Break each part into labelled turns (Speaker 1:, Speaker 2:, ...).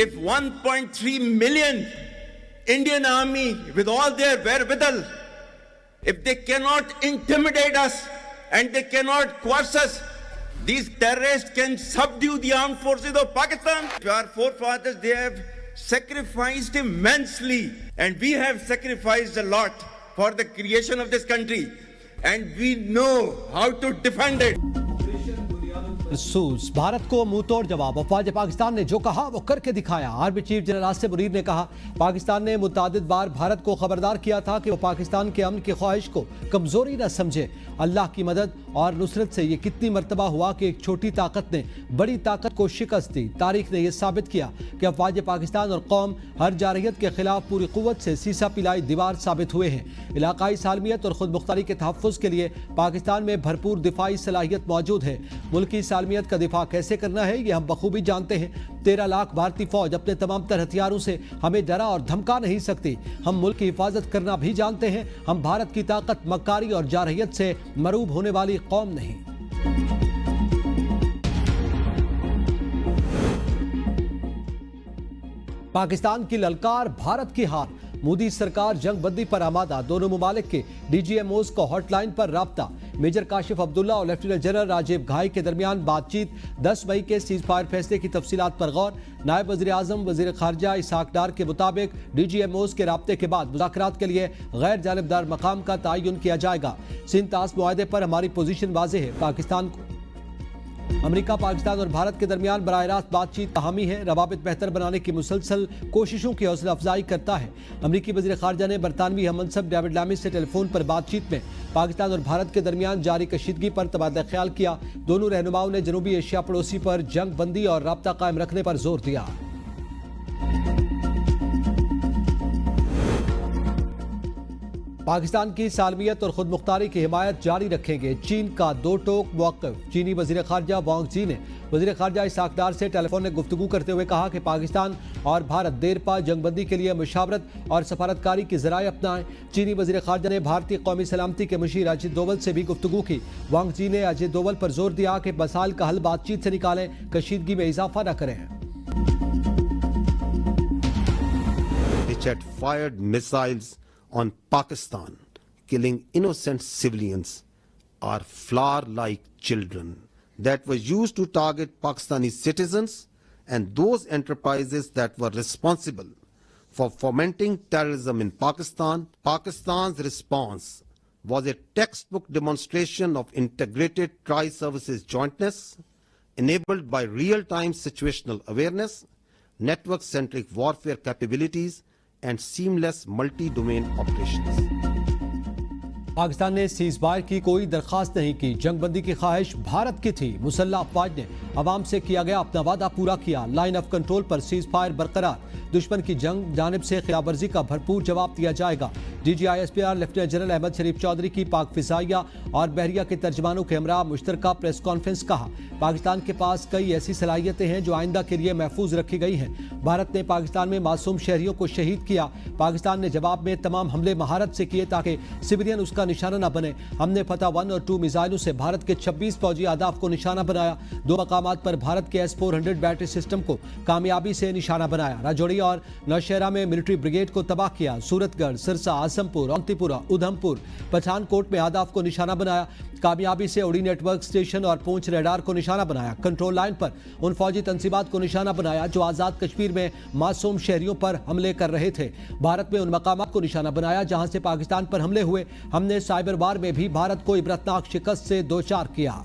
Speaker 1: If 1.3 million Indian army with all their wherewithal, if they cannot intimidate us and they cannot coerce us, these terrorists can subdue the armed forces of Pakistan. Our forefathers, they have sacrificed immensely, and we have sacrificed a lot for the creation of this country, and we know how to defend it.
Speaker 2: Bharat को मुंह तोड़ जवाब। अफवाज पाकिस्तान ने जो कहा वो करके दिखाया। Army chief general Asim Munir ने कहा, पाकिस्तान ने मुतादिद बार भारत को खबरदार किया था कि वो पाकिस्तान के अमन की ख्वाहिश को कमजोरी न समझे। अल्लाह की मदद और नुसरत से ये कितनी मरतबा हुआ कि एक छोटी ताकत ने बड़ी ताकत को शिकस्त दी। तारीख ने यह साबित किया कि अफवाज पाकिस्तान और कौम हर जारहियत के खिलाफ पूरी कुव्वत से सीसा पिलाई दीवार साबित हुए हैं। इलाकाई सालमियत और खुद मुख्तारी के तहफ़्फ़ुज़ के लिए पाकिस्तान में भरपूर दिफाई सलाहियत मौजूद है। मुल्की सालमियत का दिफा कैसे करना है ये हम बखूबी जानते हैं। 13 लाख भारतीय फौज अपने तमाम तर हथियारों से हमें डरा और धमका नहीं सकती। हम मुल्क की हिफाजत करना भी जानते हैं। हम भारत की ताकत, मक्कारी और जारहियत से मरूब होने वाली कौम नहीं। पाकिस्तान की ललकार, भारत की हार। मोदी सरकार जंगबंदी पर आमादा। दोनों मुमालिक के डीजीएमओज को हॉटलाइन पर राब्ता। मेजर काशिफ अब्दुल्ला और लेफ्टिनेंट जनरल राजीव घाई के दरमियान बातचीत। 10 मई के सीज फायर फैसले की तफसीलात पर गौर। नायब वज़ीर आज़म वज़ीर खारजा इसहाक डार के मुताबिक डीजीएमओज के राब्ते के बाद मुज़ाकरात के लिए गैर जानिबदार मकाम का तयन किया जाएगा। सिंध तास मुआहदे पर हमारी पोजीशन वाज़ेह है। पाकिस्तान को अमेरिका, पाकिस्तान और भारत के दरमियान बराह रास्त बातचीत हामी है। रवाबित बेहतर बनाने की मुसलसल कोशिशों की हौसला अफजाई करता है। अमेरिकी वज़ीर खारजा ने बरतानवी हममनसब डेविड लामी से टेलीफोन पर बातचीत में पाकिस्तान और भारत के दरमियान जारी कशीदगी पर तबादला ख्याल किया। दोनों रहनुमाओं ने जनूबी एशिया पड़ोसी पर जंग बंदी और राब्ता कायम रखने पर जोर दिया। पाकिस्तान की सालमियत और खुद मुख्तारी की हिमायत जारी रखेंगे। चीन का दो टोक मौक़िफ़। चीनी वज़ीर खारजा वांग जी ने वज़ीर खारजा इसहाक डार से टेलीफोन में गुफ्तगू करते हुए कहा कि पाकिस्तान और भारत देरपा जंगबंदी के लिए मुशावरत और सफारतकारी की ज़राए अपनाएं। चीनी वज़ीर खारजा ने भारतीय कौमी सलामती के मुशीर अजित डोवल से भी गुफ्तगू की। वांग जी ने अजित डोवल पर जोर दिया कि मसाइल का हल बातचीत से निकालें, कशीदगी में इजाफा न करें।
Speaker 3: On Pakistan, killing innocent civilians or flower-like children that were used to target Pakistani citizens and those enterprises that were responsible for fomenting terrorism in Pakistan. Pakistan's response was a textbook demonstration of integrated tri-services jointness enabled by real-time situational awareness, network-centric warfare capabilities and seamless multi-domain operations.
Speaker 2: Pakistan ने cease fire की कोई दरखास्त नहीं की। जंगबंदी की ख्वाहिश भारत की थी। मुसल्लह अफवाज ने अवाम से किया गया अपना वादा पूरा किया। लाइन ऑफ कंट्रोल पर सीज फायर बरकरार। दुश्मन की जंग जानिब से खिलाफ वर्जी का भरपूर जवाब दिया जाएगा। DGISPR लेफ्टिनेंट जनरल अहमद शरीफ चौधरी की पाक फिजाइया और बहरिया के तर्जमानों के हमरा मुश्तरका प्रेस कॉन्फ्रेंस। कहा, पाकिस्तान के पास कई ऐसी सलाहियतें हैं जो आइंदा के लिए महफूज रखी गई हैं। भारत ने पाकिस्तान में मासूम शहरियों को शहीद किया। पाकिस्तान ने जवाब में तमाम हमले महारत से किए ताकि सिविलियन उसका निशाना न बने। हमने फतह 1 और 2 मिसाइलों से भारत के 26 फौजी अहदाफ को निशाना बनाया। 2 मकामात पर भारत के S-400 बैटरी सिस्टम को कामयाबी से निशाना बनाया। राजौरी और नौशहरा में मिलिट्री ब्रिगेड को तबाह किया। सूरतगढ़, सिरसा, आसमपुर, औंतीपुरा, उधमपुर, पठानकोट में अहदाफ को निशाना बनाया। कामयाबी से उड़ी नेटवर्क स्टेशन और पूंछ रेडार को निशाना बनाया। कंट्रोल लाइन पर उन फौजी तंसीबात को निशाना बनाया जो आज़ाद कश्मीर में मासूम शहरियों पर हमले कर रहे थे। भारत में उन मकामात को निशाना बनाया जहां से पाकिस्तान पर हमले हुए। हमने साइबर वार में भी भारत को इबरतनाक शिकस्त से दोचार किया।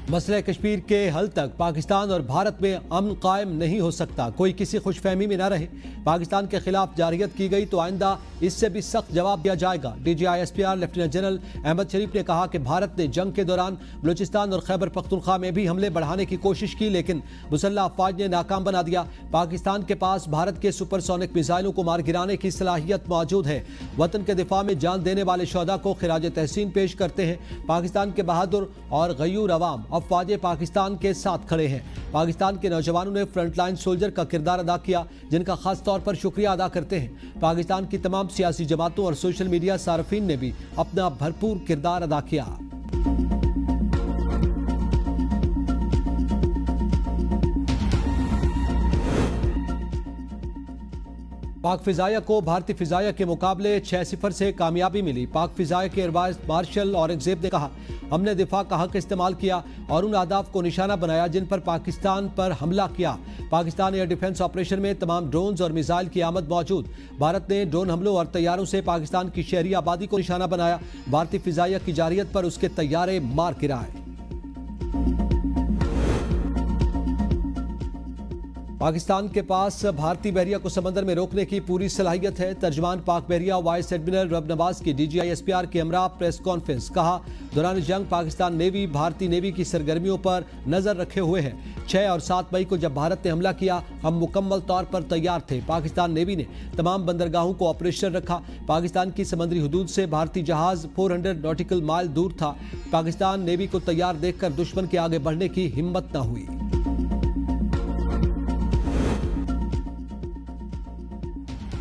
Speaker 2: मसले कश्मीर के हल तक पाकिस्तान और भारत में अमन कायम नहीं हो सकता। कोई किसी खुशफहमी में न रहे। पाकिस्तान के खिलाफ जारहियत की गई तो आइंदा इससे भी सख्त जवाब दिया जाएगा। DGISPR लेफ्टिनेंट जनरल अहमद शरीफ ने कहा कि भारत ने जंग के दौरान बलूचिस्तान और खैबर पख्तूनख्वा में भी हमले बढ़ाने की कोशिश की, लेकिन मुसल्लह अफवाज ने नाकाम बना दिया। पाकिस्तान के पास भारत के सुपरसोनिक मिसाइलों को मार गिराने की सलाहियत मौजूद है। वतन के दिफा में जान देने वाले शोहदा को खिराज तहसीन पेश करते हैं। पाकिस्तान के बहादुर और गयूर अवाम अफवाज पाकिस्तान के साथ खड़े हैं। पाकिस्तान के नौजवानों ने फ्रंटलाइन सोल्जर का किरदार अदा किया, जिनका खास तौर पर शुक्रिया अदा करते हैं। पाकिस्तान की तमाम सियासी जमातों और सोशल मीडिया सार्फिन ने भी अपना भरपूर किरदार अदा किया। पाक फिजाया को भारतीय फिजाया के मुकाबले 6-0 से कामयाबी मिली। पाक फिजाया के एयर वाइस मार्शल औरंगजेब ने कहा, हमने दिफा का हक इस्तेमाल किया और उन अहदाफ को निशाना बनाया जिन पर पाकिस्तान पर हमला किया। पाकिस्तान एयर डिफेंस ऑपरेशन में तमाम ड्रोन्स और मिसाइल की आमद मौजूद। भारत ने ड्रोन हमलों और तैयारों से पाकिस्तान की शहरी आबादी को निशाना बनाया। भारतीय फिजाया की जारियत पर उसके तैयारे मार गिराए। पाकिस्तान के पास भारतीय बहरिया को समंदर में रोकने की पूरी सलाहियत है। तर्जमान पाक बहरिया वाइस एडमिरल रब नवाज की DGI SPR के हमरा प्रेस कॉन्फ्रेंस। कहा, दौरान जंग पाकिस्तान नेवी भारतीय नेवी की सरगर्मियों पर नजर रखे हुए है। 6 और 7 मई को जब भारत ने हमला किया, हम मुकम्मल तौर पर तैयार थे। पाकिस्तान नेवी ने तमाम बंदरगाहों को ऑपरेशनल रखा। पाकिस्तान की समुद्री हुदूद से भारतीय जहाज 400 नॉटिकल माइल दूर था। पाकिस्तान नेवी को तैयार देखकर दुश्मन के आगे बढ़ने की हिम्मत न हुई।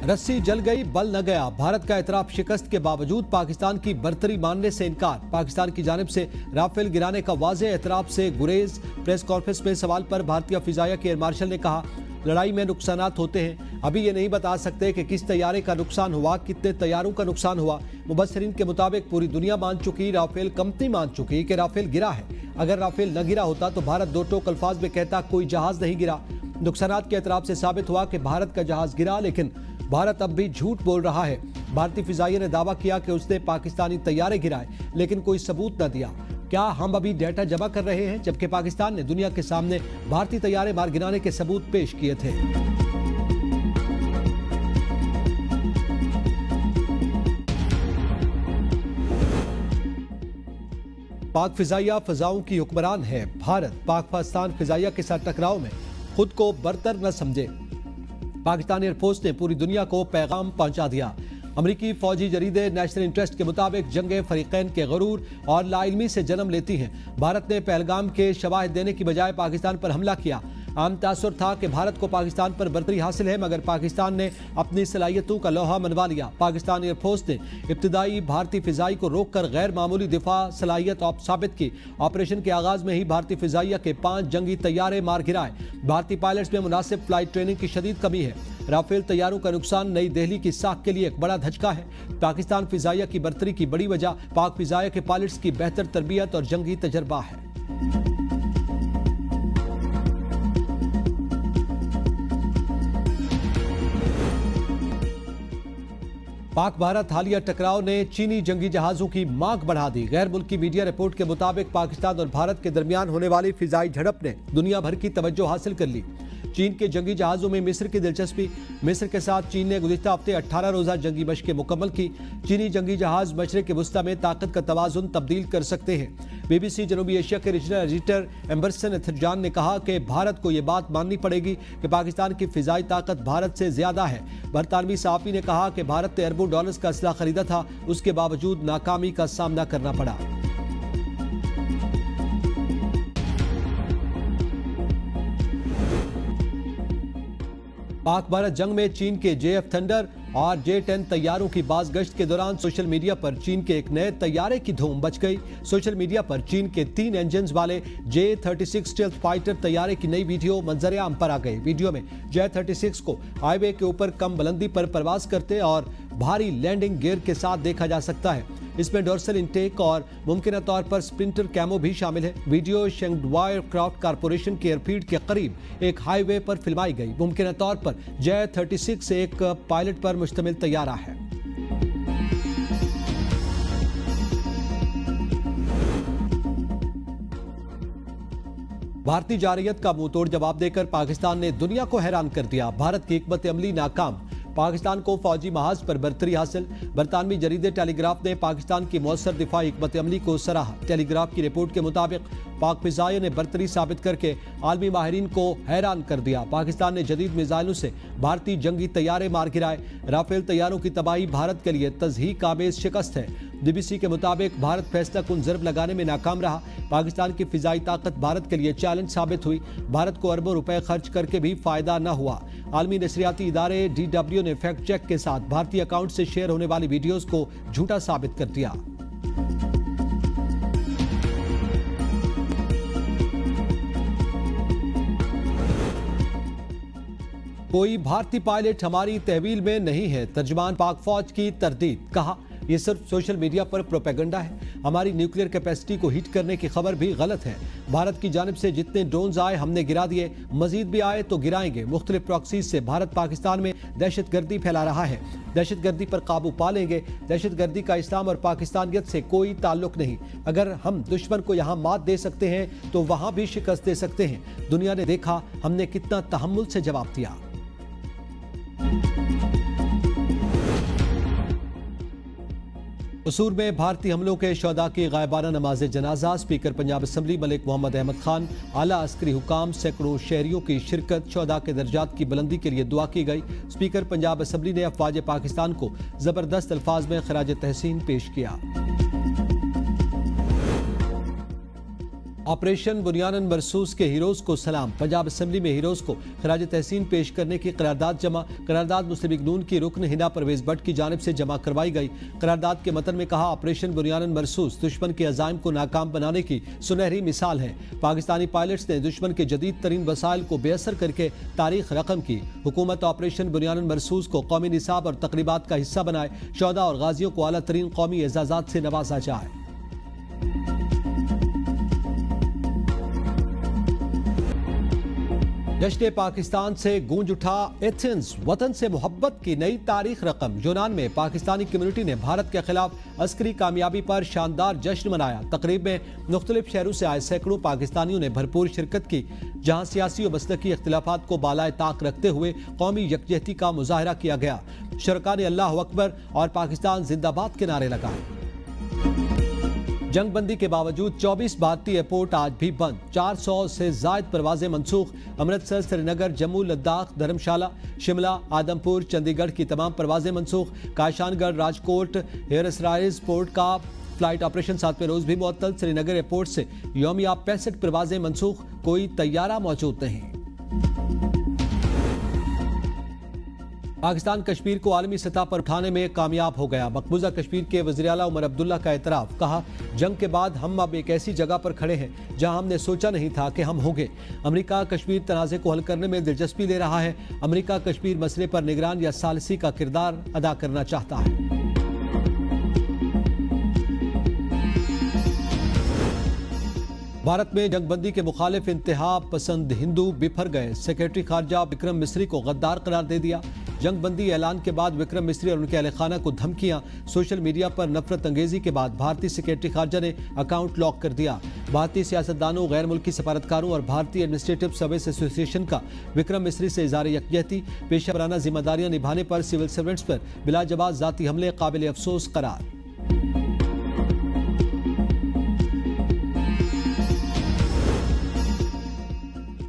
Speaker 2: रस्सी जल गई, बल न गया। भारत का एतराफ शिकस्त के बावजूद पाकिस्तान की बर्तरी मानने से इनकार। पाकिस्तान की जानिब से राफेल गिराने का वाज़ेह एतराफ से गुरेज। प्रेस कॉन्फ्रेंस में सवाल पर भारतीय फिजाया के एयर मार्शल ने कहा, लड़ाई में नुकसानात होते हैं। अभी ये नहीं बता सकते कि किस तैयारे का नुकसान हुआ, कितने तैयारों का नुकसान हुआ। मुबस्सिरीन के मुताबिक पूरी दुनिया मान चुकी, राफेल कंपनी मान चुकी कि राफेल गिरा है। अगर राफेल न गिरा होता तो भारत दो टोक अल्फाज में कहता कोई जहाज नहीं गिरा। नुकसानात के एतराफ से साबित हुआ कि भारत का जहाज गिरा, लेकिन भारत अब भी झूठ बोल रहा है। भारतीय फिजाइया ने दावा किया कि उसने पाकिस्तानी तैयारे गिराए, लेकिन कोई सबूत न दिया। क्या हम अभी डेटा जमा कर रहे हैं, जबकि पाकिस्तान ने दुनिया के सामने भारतीय तैयारे मार गिराने के सबूत पेश किए थे। पाक फिजाइया फिजाओं की हुक्मरान है। भारत पाकिस्तान फिजाइया के साथ टकराव में खुद को बरतर न समझे। पाकिस्तान एयरफोर्स ने पूरी दुनिया को पैगाम पहुंचा दिया। अमरीकी फौजी जरीदे नेशनल इंटरेस्ट के मुताबिक जंगे फरीकैन के गरूर और लाइल्मी से जन्म लेती हैं। भारत ने पहलगाम के शवाहिद देने की बजाय पाकिस्तान पर हमला किया। आम तासुर था कि भारत को पाकिस्तान पर बर्तरी हासिल है, मगर पाकिस्तान ने अपनी सलाहियतों का लोहा मनवा लिया। पाकिस्तान एयरफोर्स ने इब्तिदाई भारतीय फिजाई को रोककर गैर मामूली दिफा सलाहियत साबित की। ऑपरेशन के आगाज में ही भारतीय फिजाइया के 5 जंगी तैयारे मार गिराए। भारतीय पायलट्स में मुनासिब फ्लाइट ट्रेनिंग की शदीद कमी है। राफेल तैयारों का नुकसान नई दिल्ली की साख के लिए एक बड़ा धचका है। पाकिस्तान फिजाइया की बर्तरी की बड़ी वजह पाक फिजाइया के पायलट्स की बेहतर तरबियत और जंगी तजर्बा है। पाक भारत हालिया टकराव ने चीनी जंगी जहाजों की मांग बढ़ा दी। गैर मुल्की मीडिया रिपोर्ट के मुताबिक पाकिस्तान और भारत के दरमियान होने वाली फिजाई झड़प ने दुनिया भर की तवज्जो हासिल कर ली। चीन के जंगी जहाजों में मिस्र की दिलचस्पी। मिस्र के साथ चीन ने गुज़िश्ता हफ्ते 18 रोज़ा जंगी मशक़ें मुकम्मल की। चीनी जंगी जहाज मशरिक़ वुस्ता में ताकत का तवाज़ुन तब्दील कर सकते हैं। BBC जनूबी एशिया के रीजनल एडिटर एम्बरसन एथरजान ने कहा कि भारत को यह बात माननी पड़ेगी कि पाकिस्तान की फिजाई ताकत भारत से ज्यादा है। बरतानवी सहाफ़ी ने कहा कि भारत ने अरबों डॉलर्स का असला खरीदा था, उसके बावजूद नाकामी का सामना करना पड़ा। पाक भारत जंग में चीन के JF थंडर और J-10 तैयारों की बाज़गश्त के दौरान सोशल मीडिया पर चीन के एक नए तैयारे की धूम मच गई। सोशल मीडिया पर चीन के 3 इंजन्स वाले J-36 स्टेल्थ फाइटर तैयारे की नई वीडियो मंजर आम पर आ गई। वीडियो में J-36 को हाईवे के ऊपर कम बुलंदी पर प्रवास करते और भारी लैंडिंग गियर के साथ देखा जा सकता है। इसमें डोर्सल इंटेक और मुमकिन तौर पर स्प्रिंटर कैमो भी शामिल है। वीडियो शेंगडुआई एयरक्राफ्ट कारपोरेशन के एयरफील्ड के करीब एक हाईवे पर फिल्माई गई। मुमकिन तौर पर J-36 एक पायलट पर मुश्तमिल तैयारा है। भारतीय जारयत का मुंह तोड़ जवाब देकर पाकिस्तान ने दुनिया को हैरान कर दिया। भारत की हिकमत अमली नाकाम। पाकिस्तान को फौजी महाज पर बर्तरी हासिल। बरतानवी जरीदे टेलीग्राफ ने पाकिस्तान की मौसर दिफाई हिकमत अमली को सराहा। टेलीग्राफ की रिपोर्ट के मुताबिक पाक फिजाइया ने बर्तरी साबित करके आलमी माहिरीन को हैरान कर दिया। पाकिस्तान ने जदीद मिसाइलों से भारतीय जंगी तैयारे मार गिराए। राफेल तैयारों की तबाही भारत के लिए तज़हीक आमेज शिकस्त है। BBC के मुताबिक भारत फैसला कुन ज़रब लगाने में नाकाम रहा। पाकिस्तान की फिजाई ताकत भारत के लिए चैलेंज साबित हुई। भारत को अरबों रुपए खर्च करके भी फायदा न हुआ। आलमी नशरियाती इदारे DW ने फैक्ट चेक के साथ भारतीय अकाउंट से शेयर होने वाली वीडियोस को झूठा साबित कर दिया। कोई भारतीय पायलट हमारी तहवील में नहीं है, तर्जमान पाक फौज की तरदीद। कहा यह सिर्फ सोशल मीडिया पर प्रोपेगेंडा है, हमारी न्यूक्लियर कैपेसिटी को हिट करने की खबर भी गलत है। भारत की जानिब से जितने ड्रोन्स आए हमने गिरा दिए, मजीद भी आए तो गिराएंगे। मुख्तलिफ प्रॉक्सीज से भारत पाकिस्तान में दहशतगर्दी फैला रहा है, दहशतगर्दी पर काबू पा लेंगे। दहशतगर्दी का इस्लाम और पाकिस्तानियत से कोई ताल्लुक नहीं। अगर हम दुश्मन को यहाँ मात दे सकते हैं तो वहां भी शिकस्त दे सकते हैं। दुनिया ने देखा हमने कितना तहम्मुल से जवाब दिया। कसूर में भारतीय हमलों के शहदा की गायबाना नमाज जनाजा। स्पीकर पंजाब असम्बली मलिक मोहम्मद अहमद खान, आला अस्करी हुकाम, सैकड़ों शहरियों की शिरकत। शहदा के दर्जात की बुलंदी के लिए दुआ की गई। स्पीकर पंजाब असम्बली ने अफवाज पाकिस्तान को जबरदस्त अल्फाज में खराज तहसीन पेश किया। ऑपरेशन बुनियानन मरसूस के हीरोज को सलाम। पंजाब असम्बली में हीरोज को खराज तहसीन पेश करने की करारदाद जमा। करारदाद मुस्लिम लीग नून की रुकन हिना परवेज भट्ट की जानिब से जमा करवाई गई। करारदाद के मतन में कहा ऑपरेशन बुनियानन मरसूस दुश्मन के अज़ाइम को नाकाम बनाने की सुनहरी मिसाल है। पाकिस्तानी पायलट्स ने दुश्मन के जदीद तरीन वसाइल को बेअसर करके तारीख रकम की। हुकूमत ऑपरेशन बुनियानन मरसूस को कौमी निसाब और तकरीबात का हिस्सा बनाए। शहदा और गाजियों को आला तरीन कौमी एजाजात से नवाजा जाए। जश्न पाकिस्तान से गूंज उठा एथेंस, वतन से मोहब्बत की नई तारीख रकम। यूनान में पाकिस्तानी कम्युनिटी ने भारत के खिलाफ अस्करी कामयाबी पर शानदार जश्न मनाया। तकरीब में मुख्तलिफ शहरों से आए सैकड़ों पाकिस्तानियों ने भरपूर शिरकत की, जहां सियासी और मसलकी इख्तिलाफात को बालाए ताक रखते हुए कौमी यकजहती का मुजाहरा किया गया। शुरका ने अल्लाह अकबर और पाकिस्तान जिंदाबाद के नारे लगाए। जंगबंदी के बावजूद 24 भारतीय एयरपोर्ट आज भी बंद। 400 से जायद परवाजें मनसूख। अमृतसर, श्रीनगर, जम्मू, लद्दाख, धर्मशाला, शिमला, आदमपुर, चंडीगढ़ की तमाम परवाजें मनसूख। काशानगढ़, राजकोट, हेयरसराइज पोर्ट का फ्लाइट ऑपरेशन 7वें रोज भी मुअत्तल। श्रीनगर एयरपोर्ट से यौमिया 65 परवाजें मनसूख। कोई तैयारा मौजूद नहीं। पाकिस्तान कश्मीर को आलमी सतह पर उठाने में कामयाब हो गया। मकबूजा कश्मीर के वज़ीर आला उमर अब्दुल्ला का एतराफ़। कहा जंग के बाद हम अब एक ऐसी जगह पर खड़े हैं जहां हमने सोचा नहीं था कि हम होंगे। अमेरिका कश्मीर तनाज़े को हल करने में दिलचस्पी ले रहा है। अमेरिका कश्मीर मसले पर निगरान या सालिसी का किरदार अदा करना चाहता है। भारत में जंगबंदी के मुखालिफ इंतहा पसंद हिंदू बिफर गए। सेक्रेटरी खारजा विक्रम मिस्री को गद्दार करार दे दिया। जंगबंदी ऐलान के बाद विक्रम मिस्री और उनके अहल खाना को धमकियां। सोशल मीडिया पर नफरत अंगेजी के बाद भारतीय सेक्रेटरी खारजा ने अकाउंट लॉक कर दिया। भारतीय सियासतदानों, गैर मुल्की सफारतकारों और भारतीय एडमिनिस्ट्रेटिव सर्विस एसोसिएशन का विक्रम मिस्री से इज़हार यकजहती। पेशा वराना जिम्मेदारियां निभाने पर सिविल सर्वेंट्स पर बिलाजवाब जाती हमले काबिल अफसोस करार।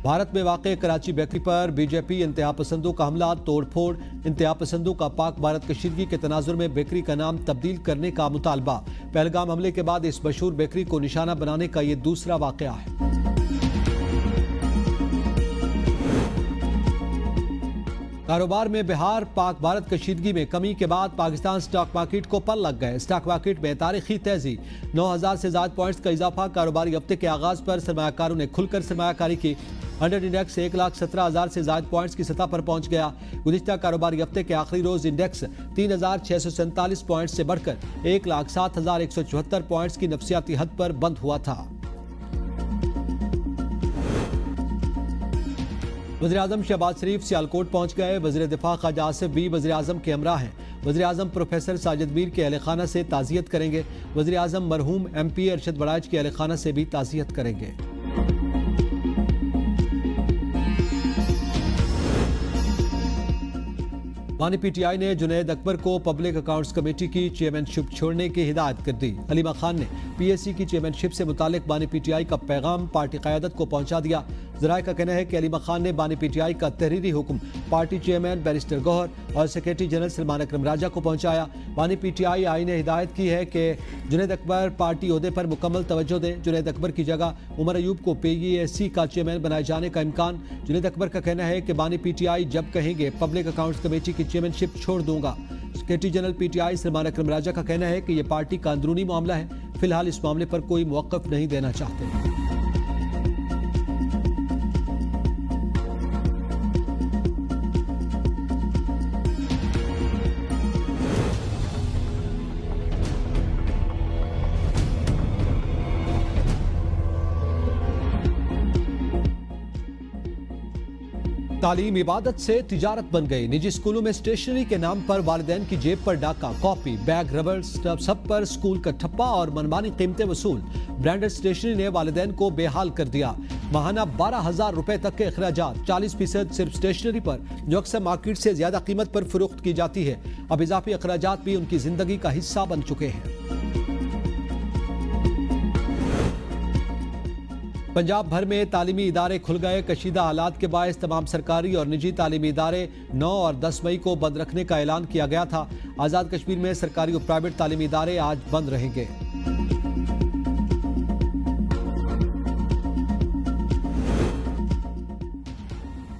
Speaker 2: भारत में वाक़ कराची बेकरी पर बीजेपी इंतहा पसंदों का हमला, तोड़फोड़। इंतहा पसंदों का पाक भारत कशीदगी के तनाजुर में बेकरी का नाम तब्दील करने का मुतालबा। पहलगाम हमले के बाद इस मशहूर बेकरी को निशाना बनाने का यह दूसरा वाक़या है। कारोबार में बिहार, पाक भारत कशीदगी में कमी के बाद पाकिस्तान स्टॉक मार्केट को पल लग गए। स्टॉक मार्केट में तारीखी तेजी, 9000 से ज्यादा पॉइंट्स का इजाफा। कारोबारी हफ्ते के आगाज पर सरमायाकारों ने खुलकर सरमायाकारी की। 100 इंडेक्स 1,17,000 से ज्यादा पॉइंट्स की सतह पर पहुंच गया। गुज़िश्ता कारोबारी हफ्ते के आखिरी रोज इंडेक्स 3,647 पॉइंट्स से बढ़कर 1,07,174 पॉइंट्स की नफसियाती हद पर बंद हुआ था। वज़ीर आज़म शहबाज शरीफ सियालकोट पहुंच गए। वज़ीर दिफा ख्वाजा आसिफ भी वज़ीर आज़म के हमरा हैं। वज़ीर आज़म प्रोफेसर साजिद मीर के अहल खाना से ताज़ियत करेंगे। वज़ीर आज़म मरहूम MP अरशद बड़ाइच के अहल खाना से भी ताज़ियत करेंगे। बानी PTI ने जुनैद अकबर को पब्लिक अकाउंट्स कमेटी की चेयरमैनशिप छोड़ने की हिदायत कर दी। हलीमा खान ने PSC की चेयरमैनशिप से मुतालिक बानी PTI का पैगाम पार्टी क़यादत को पहुंचा दिया। ज़राए का कहना है कि हलीमा खान ने बानी PTI का तहरीरी हुक्म पार्टी चेयरमैन बैरिस्टर गौहर और सेक्रेटरी जनरल सलमान अकरम राजा को पहुंचाया। बानी PTI आई ने हिदायत की है कि जुनैद अकबर पार्टी ओहदे पर मुकम्मल तवज्जो दें। जुनैद अकबर की जगह उमर अयूब को PESC का चेयरमैन बनाए जाने का इम्कान। जुनैद अकबर का कहना है कि बानी PTI जब कहेंगे पब्लिक अकाउंट्स कमेटी की चेयरमैनशिप छोड़ दूंगा। सेक्रेटरी जनरल PTI सलमान अकरम राजा का कहना है कि यह पार्टी का अंदरूनी मामला है, फिलहाल इस मामले पर कोई मौक़िफ़ नहीं देना चाहते। तालीम इबादत से तिजारत बन गई। निजी स्कूलों में स्टेशनरी के नाम पर वालिदैन की जेब पर डाका, कॉपी, बैग, रबड़, सब पर स्कूल का ठप्पा और मनमानी कीमतें वसूल। ब्रांडेड स्टेशनरी ने वालिदैन को बेहाल कर दिया। माहाना 12,000 रुपए तक के अखराजात, 40% सिर्फ स्टेशनरी पर, जो अक्सर मार्केट से ज्यादा कीमत पर फरोख्त की जाती है। अब इजाफी अखराजात भी उनकी जिंदगी का हिस्सा बन चुके हैं। पंजाब भर में तालीमी इदारे खुल गए। कशीदा हालात के बायस तमाम सरकारी और निजी तालीमी इदारे 9 और 10 मई को बंद रखने का ऐलान किया गया था। आज़ाद कश्मीर में सरकारी और प्राइवेट तालीमी इदारे आज बंद रहेंगे।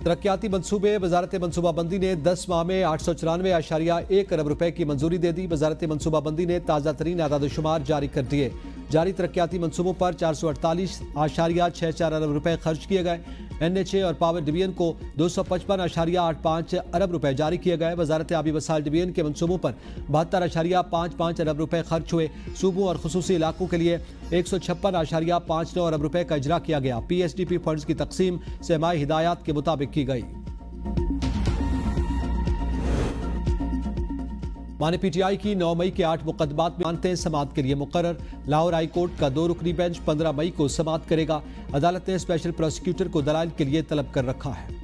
Speaker 2: तरक्याती मंसूबे। वजारत मनसूबाबंदी ने 10 माह में 894.1 अरब रुपए की मंजूरी दे दी। वजारत मनसूबाबंदी ने ताज़ा तरीन आदादशुमार जारी कर दिए। जारी तरक्याती मंसूबों पर 448.64 अरब रुपए खर्च किए गए। NHA और पावर डिवीजन को 255.85 अरब रुपए जारी किए गए। वजारत आबी वसाइल डिवीजन के मंसूबों पर 72.55 अरब रुपए खर्च हुए। सूबों और खुसूसी इलाकों के लिए 156.59 अरब रुपए का इजरा किया गया। PSDP फंड्स की तकसीम सहमाई हिदायत के मुताबिक की गई। माने PTI की 9 मई के 8 मुकदमात में मानते समाअत के लिए मुकर्रर। लाहौर हाई कोर्ट का 2 रुकनी बेंच 15 मई को समाअत करेगा। अदालत ने स्पेशल प्रोसिक्यूटर को दलाइल के लिए तलब कर रखा है।